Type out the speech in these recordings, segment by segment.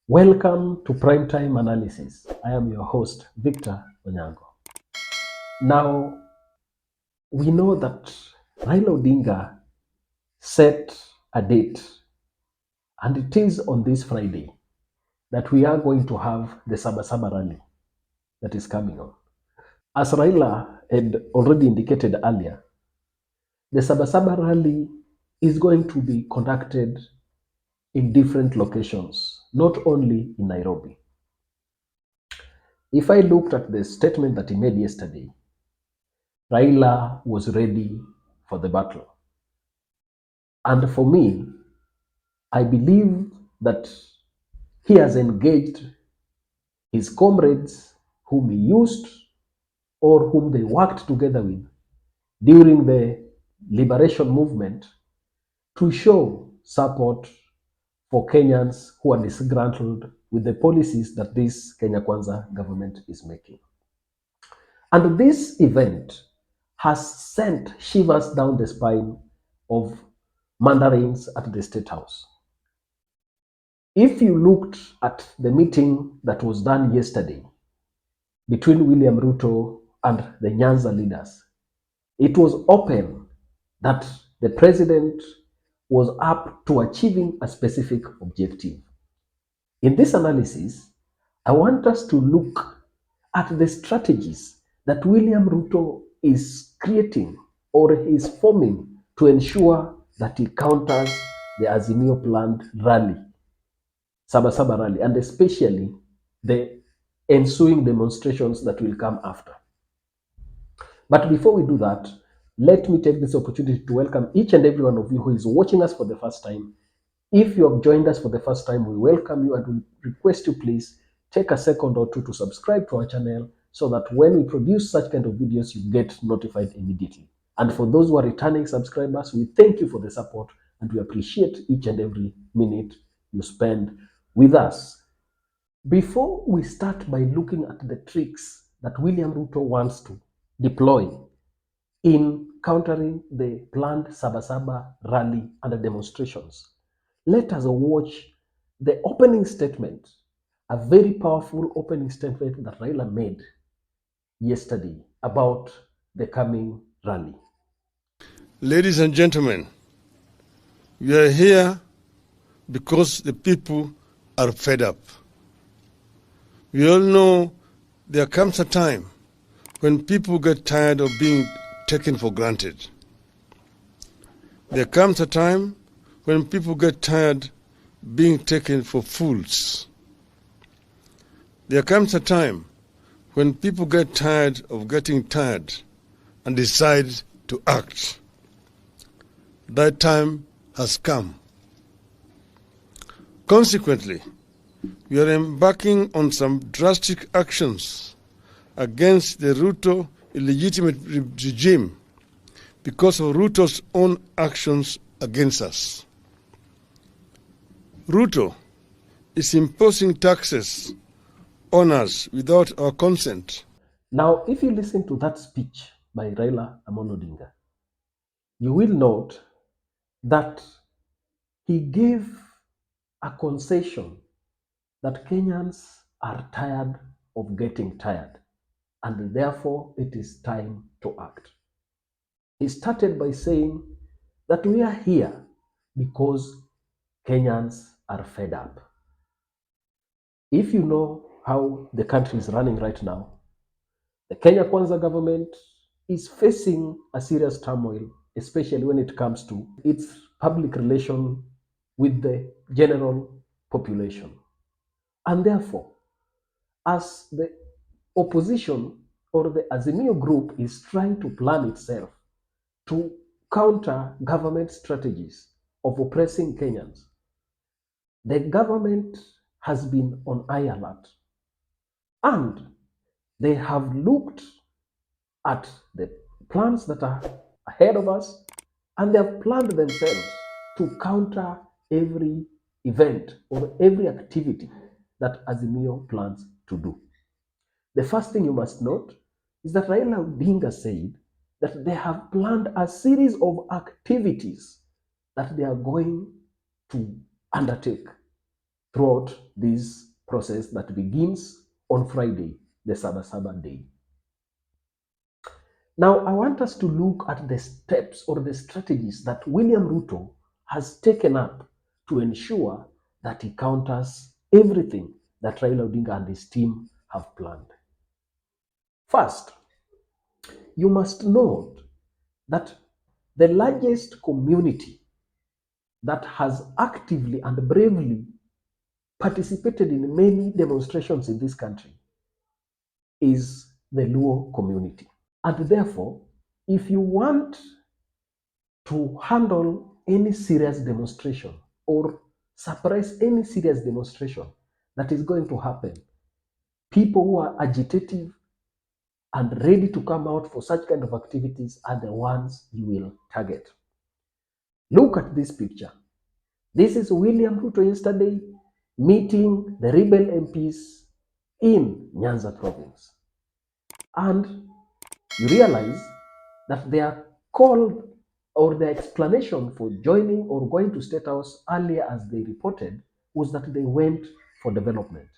Welcome to Primetime Analysis. I am your host, Victor Onyango. Now, we know that Raila Odinga set a date, and it is on this Friday that we are going to have the Saba Saba rally that is coming on. As Raila had already indicated earlier, the Saba Saba rally is going to be conducted in different locations, not only in Nairobi. If I looked at the statement that he made yesterday, Raila was ready for the battle. And for me, I believe that he has engaged his comrades whom he used or whom they worked together with during the liberation movement to show support for Kenyans who are disgruntled with the policies that this Kenya Kwanza government is making. And this event has sent shivers down the spine of mandarins at the State House. If you looked at the meeting that was done yesterday between William Ruto and the Nyanza leaders, it was open that the president was up to achieving a specific objective. In this analysis, I want us to look at the strategies that William Ruto is creating or is forming to ensure that he counters the Azimio planned rally, Saba Saba rally, and especially the ensuing demonstrations that will come after. But before we do that, let me take this opportunity to welcome each and every one of you who is watching us for the first time. If you have joined us for the first time, we welcome you and we request you please take a second or two to subscribe to our channel so that when we produce such kind of videos, you get notified immediately. And for those who are returning subscribers, we thank you for the support and we appreciate each and every minute you spend with us. Before we start by looking at the tricks that William Ruto wants to deploy in countering the planned Saba Saba rally and the demonstrations, let us watch the opening statement, a very powerful opening statement that Raila made yesterday about the coming rally. Ladies and gentlemen, we are here because the people are fed up. We all know there comes a time when people get tired of being taken for granted. There comes a time when people get tired being taken for fools. There comes a time when people get tired of getting tired and decide to act. That time has come. Consequently, we are embarking on some drastic actions against the Ruto illegitimate regime because of Ruto's own actions against us. Ruto is imposing taxes on us without our consent. Now, if you listen to that speech by Raila Amolo Odinga, you will note that he gave a concession that Kenyans are tired of getting tired, and therefore it is time to act. He started by saying that we are here because Kenyans are fed up. If you know how the country is running right now, the Kenya Kwanza government is facing a serious turmoil, especially when it comes to its public relation with the general population. And therefore, as the opposition or the Azimio group is trying to plan itself to counter government strategies of oppressing Kenyans, the government has been on high alert and they have looked at the plans that are ahead of us and they have planned themselves to counter every event or every activity that Azimio plans to do. The first thing you must note is that Raila Odinga said that they have planned a series of activities that they are going to undertake throughout this process that begins on Friday, the Saba Saba day. Now, I want us to look at the steps or the strategies that William Ruto has taken up to ensure that he counters everything that Raila Odinga and his team have planned. First, you must note that the largest community that has actively and bravely participated in many demonstrations in this country is the Luo community. And therefore, if you want to handle any serious demonstration or suppress any serious demonstration that is going to happen, people who are agitative and ready to come out for such kind of activities are the ones you will target. Look at this picture. This is William Ruto yesterday meeting the rebel MPs in Nyanza province. And you realize that their call or their explanation for joining or going to State House earlier, as they reported, was that they went for development.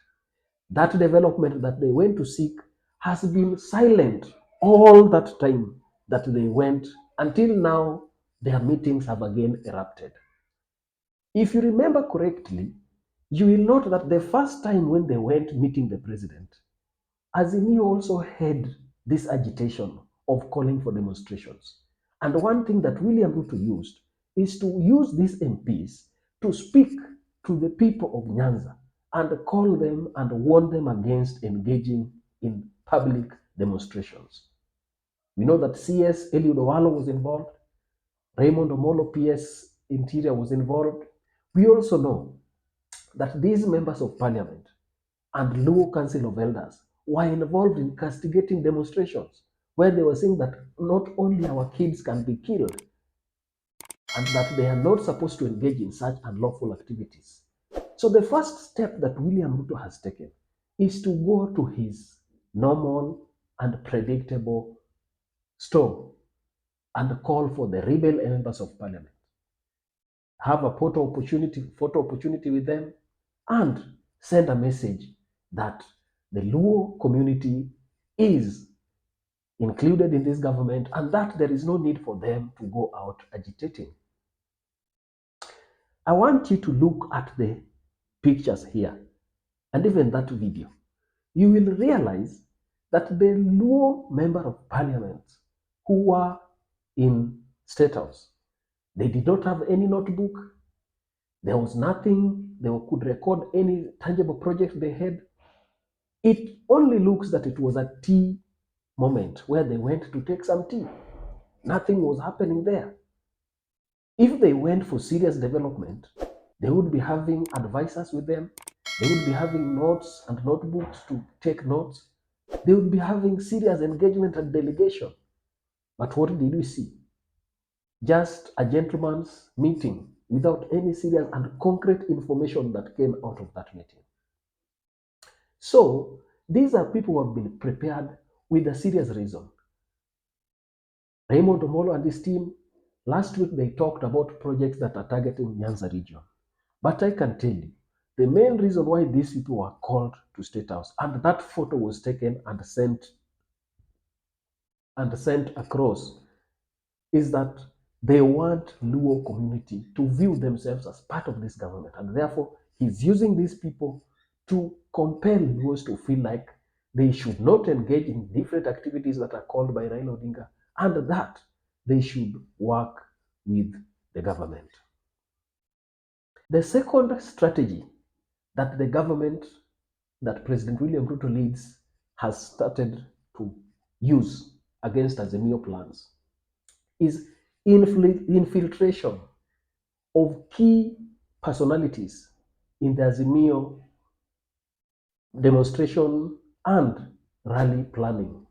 That development that they went to seek has been silent all that time that they went until now. Their meetings have again erupted. If you remember correctly, you will note that the first time when they went meeting the president, Azimio also had this agitation of calling for demonstrations. And one thing that William Ruto used is to use these MPs to speak to the people of Nyanza and call them and warn them against engaging in public demonstrations. We know that CS Eliud Owalo was involved, Raymond Omolo PS Interior was involved. We also know that these members of parliament and Luo Council of Elders were involved in castigating demonstrations where they were saying that not only our kids can be killed and that they are not supposed to engage in such unlawful activities. So the first step that William Ruto has taken is to go to his normal and predictable store and call for the rebel members of parliament, have a photo opportunity with them, and send a message that the Luo community is included in this government and that there is no need for them to go out agitating. I want you to look at the pictures here and even that video. You will realize that the Luo member of parliament who were in State House, they did not have any notebook. There was nothing they could record any tangible project they had. It only looks that it was a tea moment where they went to take some tea. Nothing was happening there. If they went for serious development, they would be having advisors with them. They would be having notes and notebooks to take notes. They would be having serious engagement and delegation. But what did we see? Just a gentleman's meeting without any serious and concrete information that came out of that meeting. So these are people who have been prepared with a serious reason. Raymond Omolo and his team, last week they talked about projects that are targeting Nyanza region. But I can tell you, the main reason why these people were called to State House, and that photo was taken and sent across, is that they want Luo community to view themselves as part of this government. And therefore, he's using these people to compel Luos to feel like they should not engage in different activities that are called by Raila Odinga, and that they should work with the government. The second strategy that the government that President William Ruto leads has started to use against Azimio plans is infiltration of key personalities in the Azimio demonstration and rally planning.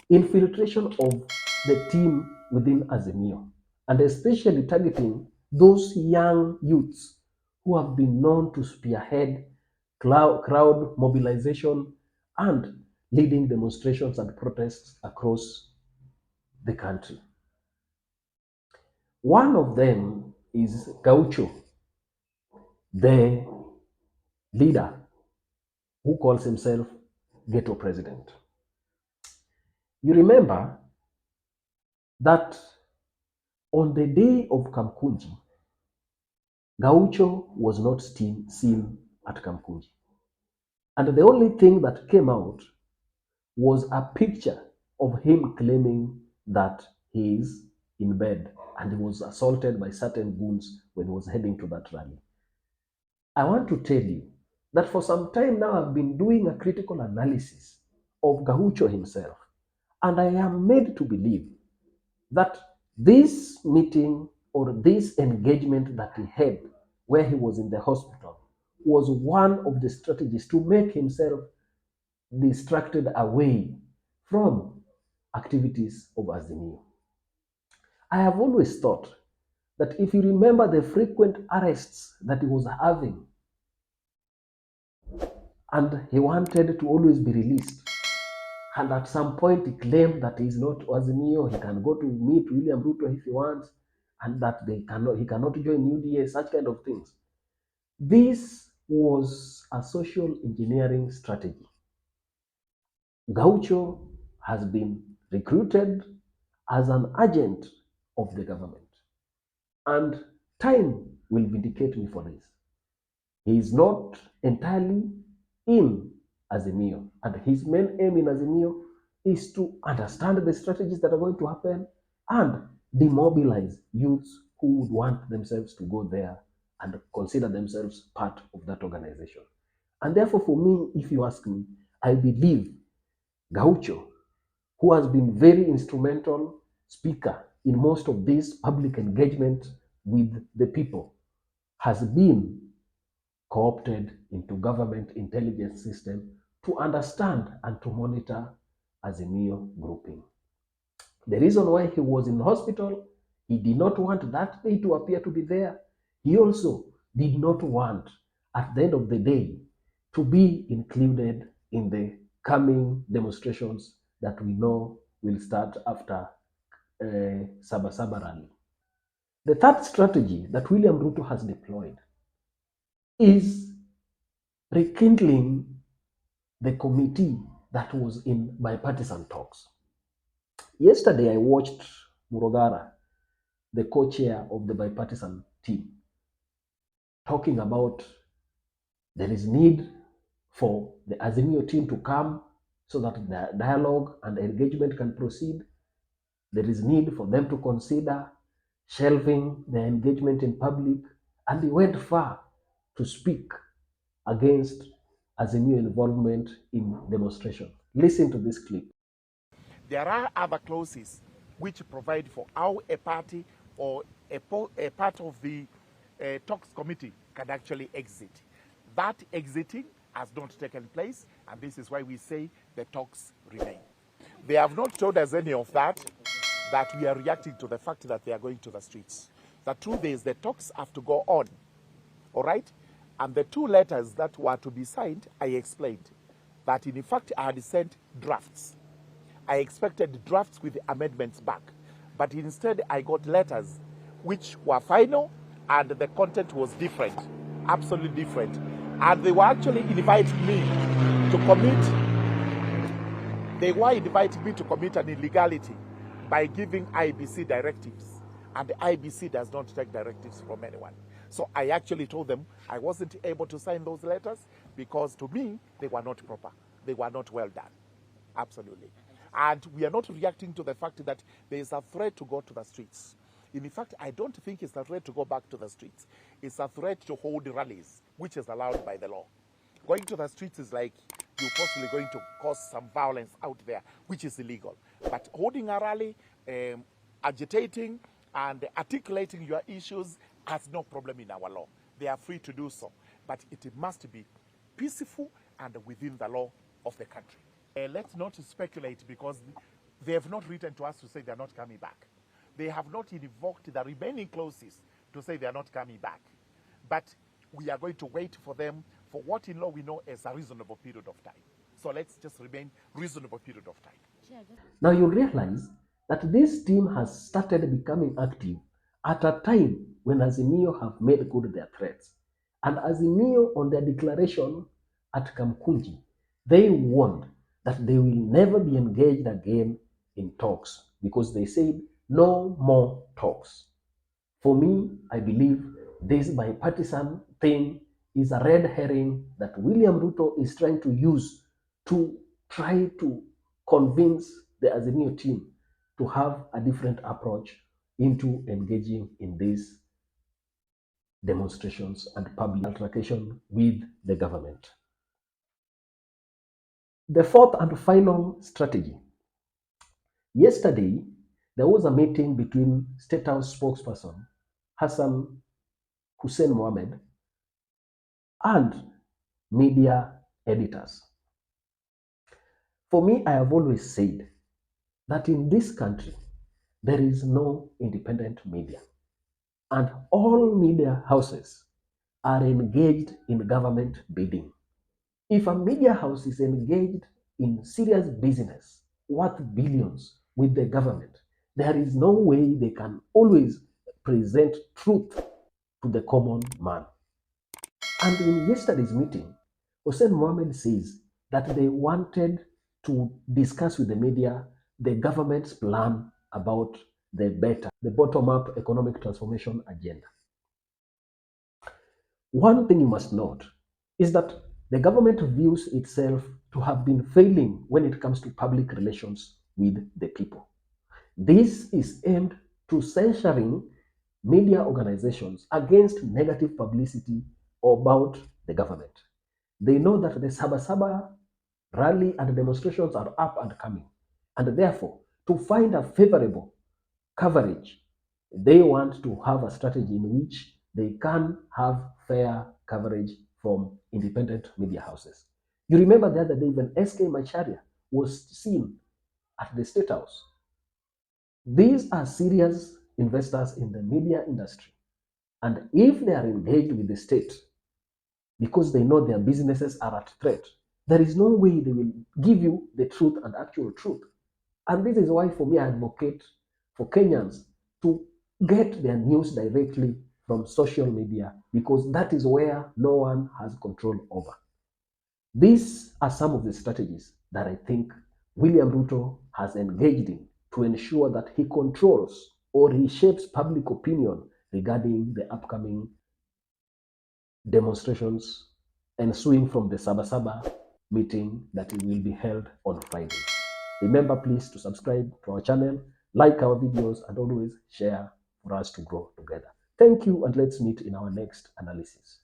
Infiltration of the team within Azimio, and especially targeting those young youths who have been known to spearhead crowd mobilization and leading demonstrations and protests across the country. One of them is Gaucho, the leader who calls himself ghetto president. You remember that on the day of Kamkunji, Gaucho was not seen at Kamkunji. And the only thing that came out was a picture of him claiming that he is in bed and he was assaulted by certain goons when he was heading to that rally. I want to tell you that for some time now I've been doing a critical analysis of Gaucho himself, and I am made to believe that this meeting or this engagement that he had where he was in the hospital was one of the strategies to make himself distracted away from activities of Azimio. I have always thought that if you remember the frequent arrests that he was having, and he wanted to always be released, and at some point he claimed that he is not Azimio, he can go to meet William Ruto if he wants, and that he cannot join UDA, such kind of things. This was a social engineering strategy. Gaucho has been recruited as an agent of the government. And time will vindicate me for this. He is not entirely in Azimio. And his main aim in Azimio is to understand the strategies that are going to happen and demobilize youths who would want themselves to go there and consider themselves part of that organization. And therefore, for me, if you ask me, I believe Gaucho, who has been very instrumental speaker in most of this public engagement with the people, has been co-opted into government intelligence system to understand and to monitor Azimio grouping. The reason why he was in hospital, he did not want that day to appear to be there. He also did not want, at the end of the day, to be included in the coming demonstrations that we know will start after Saba Saba rally. The third strategy that William Ruto has deployed is rekindling the committee that was in bipartisan talks. Yesterday, I watched Murogara, the co-chair of the bipartisan team, talking about there is need for the Azimio team to come so that the dialogue and engagement can proceed. There is need for them to consider shelving their engagement in public, and he went far to speak against Azimio involvement in demonstration. Listen to this clip. There are other clauses which provide for how a party or a part of the talks committee can actually exit. That exiting has not taken place, and this is why we say the talks remain. They have not told us any of that we are reacting to the fact that they are going to the streets. The truth is the talks have to go on, all right? And the two letters that were to be signed, I explained that in fact I had sent drafts. I expected drafts with amendments back, but instead I got letters which were final and the content was different, absolutely different. And they were actually inviting me to commit an illegality by giving IBC directives. And the IBC does not take directives from anyone. So I actually told them I wasn't able to sign those letters because to me, they were not proper. They were not well done. Absolutely. And we are not reacting to the fact that there is a threat to go to the streets. In fact, I don't think it's a threat to go back to the streets. It's a threat to hold rallies, which is allowed by the law. Going to the streets is like you're possibly going to cause some violence out there, which is illegal. But holding a rally, agitating, and articulating your issues has no problem in our law. They are free to do so. But it must be peaceful and within the law of the country. Let's not speculate because they have not written to us to say they're not coming back. They have not invoked the remaining clauses to say they're not coming back. But we are going to wait for them for what in law we know as a reasonable period of time. So let's just remain reasonable period of time. Now you realize that this team has started becoming active at a time when Azimio have made good their threats. And Azimio, on their declaration at Kamkunji, they warned that they will never be engaged again in talks because they said no more talks. For me, I believe this bipartisan thing is a red herring that William Ruto is trying to use to try to convince the Azimio team to have a different approach into engaging in these demonstrations and public altercation with the government. The fourth and final strategy. Yesterday, there was a meeting between State House spokesperson Hassan Hussein Mohammed and media editors. For me, I have always said that in this country, there is no independent media, and all media houses are engaged in government bidding. If a media house is engaged in serious business worth billions with the government, there is no way they can always present truth to the common man. And in yesterday's meeting, Hussein Mohammed says that they wanted to discuss with the media the government's plan about the bottom-up economic transformation agenda. One thing you must note is that the government views itself to have been failing when it comes to public relations with the people. This is aimed to censoring media organizations against negative publicity about the government. They know that the Saba Saba rally and demonstrations are up and coming, and therefore, to find a favorable coverage, they want to have a strategy in which they can have fair coverage from independent media houses. You remember the other day when SK Macharia was seen at the State House. These are serious investors in the media industry. And if they are engaged with the state because they know their businesses are at threat, there is no way they will give you the truth and actual truth. And this is why, for me, I advocate for Kenyans to get their news directly from social media because that is where no one has control over. These are some of the strategies that I think William Ruto has engaged in to ensure that he controls or he shapes public opinion regarding the upcoming demonstrations ensuing from the Saba Saba meeting that will be held on Friday. Remember, please, to subscribe to our channel, like our videos, and always share for us to grow together. Thank you, and let's meet in our next analysis.